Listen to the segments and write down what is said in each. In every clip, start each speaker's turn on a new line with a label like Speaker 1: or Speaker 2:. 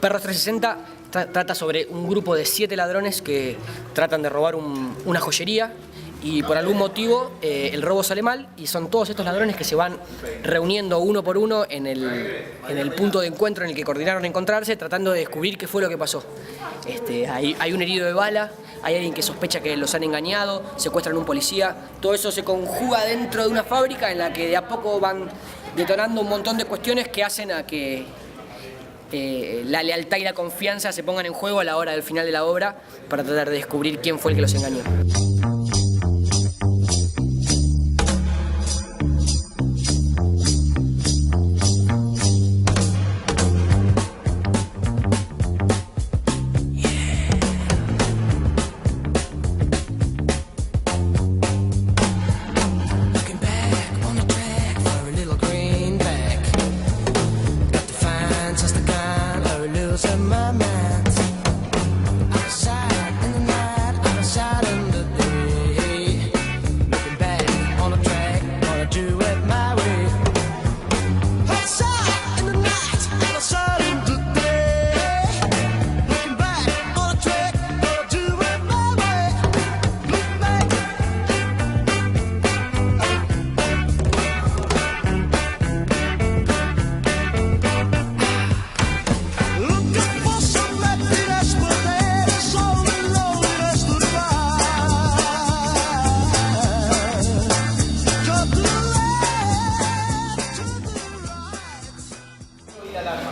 Speaker 1: Perros 360 trata sobre un grupo de 7 ladrones que tratan de robar una joyería y por algún motivo el robo sale mal y son todos estos ladrones que se van reuniendo uno por uno en el punto de encuentro en el que coordinaron encontrarse, tratando de descubrir qué fue lo que pasó. Hay un herido de bala, hay alguien que sospecha que los han engañado, secuestran a un policía. Todo eso se conjuga dentro de una fábrica en la que de a poco van detonando un montón de cuestiones que hacen a que la lealtad y la confianza se pongan en juego a la hora del final de la obra para tratar de descubrir quién fue el que los engañó.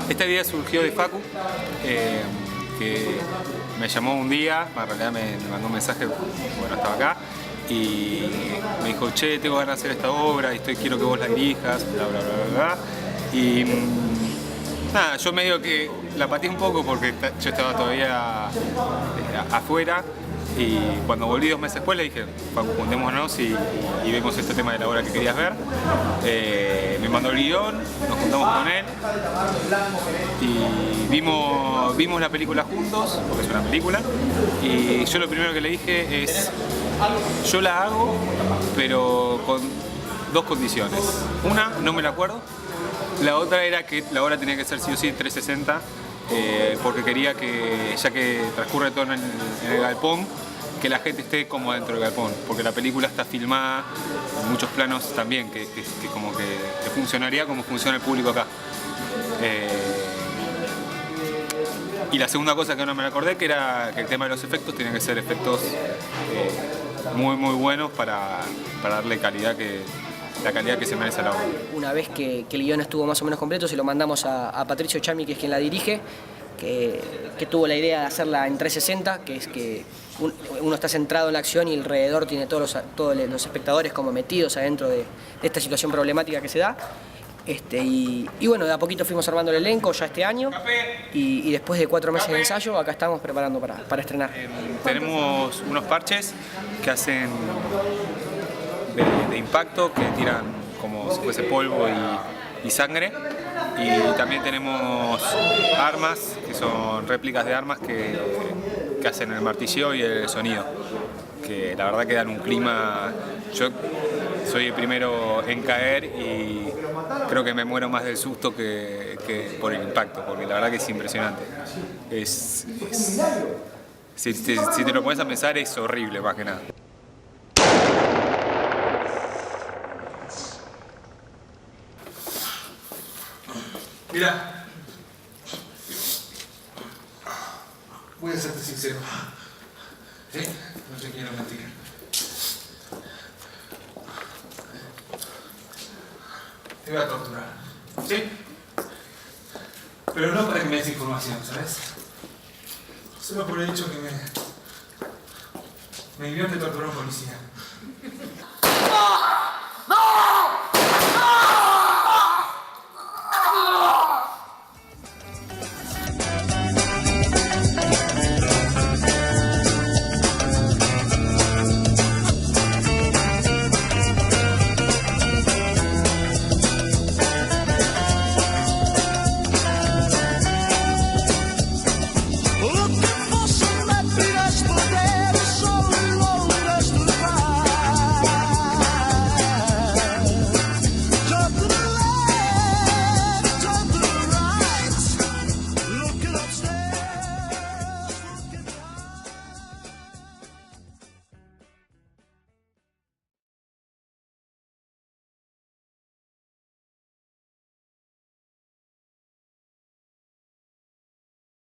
Speaker 2: Esta idea surgió de Facu, que me llamó un día, en realidad me mandó un mensaje, bueno, estaba acá, y me dijo, che, tengo ganas de hacer esta obra, y quiero que vos la dirijas, bla, bla, bla, bla, bla. Y nada, yo medio que la pateé un poco porque yo estaba todavía afuera, y cuando volví 2 meses después le dije, Facu, juntémonos y vemos este tema de la obra que querías ver. Me mandó el guión, nos juntamos con él y vimos la película juntos, porque es una película, y yo lo primero que le dije es, yo la hago, pero con 2 condiciones. Una, no me la acuerdo. La otra era que la obra tenía que ser sí o sí 360, porque quería que, ya que transcurre todo en el galpón, que la gente esté como dentro del galpón, porque la película está filmada en muchos planos también, que como que funcionaría como funciona el público acá. Y la segunda cosa que no me acordé, que era que el tema de los efectos tenía que ser efectos muy buenos para darle la calidad que se merece a la obra.
Speaker 1: Una vez que el guión estuvo más o menos completo, se lo mandamos a Patricio Chami, que es quien la dirige, que tuvo la idea de hacerla en 360, que es que uno está centrado en la acción y alrededor tiene todos los espectadores como metidos adentro de esta situación problemática que se da. Y bueno, de a poquito fuimos armando el elenco ya este año y después de 4 meses de ensayo, acá estamos preparando para estrenar.
Speaker 2: Tenemos unos parches que hacen de impacto, que tiran como si fuese polvo y sangre, y también tenemos armas, que son réplicas de armas que hacen el martilleo y el sonido, que la verdad que dan un clima. Yo soy el primero en caer y creo que me muero más del susto que por el impacto, porque la verdad que es impresionante. Si te lo pones a pensar, es horrible más que nada.
Speaker 3: Mira, voy a serte sincero, ¿sí? No te quiero mentir. Te voy a torturar, ¿sí? Pero no para que me des información, ¿sabes? Solo por el hecho que me divierte torturar a un policía.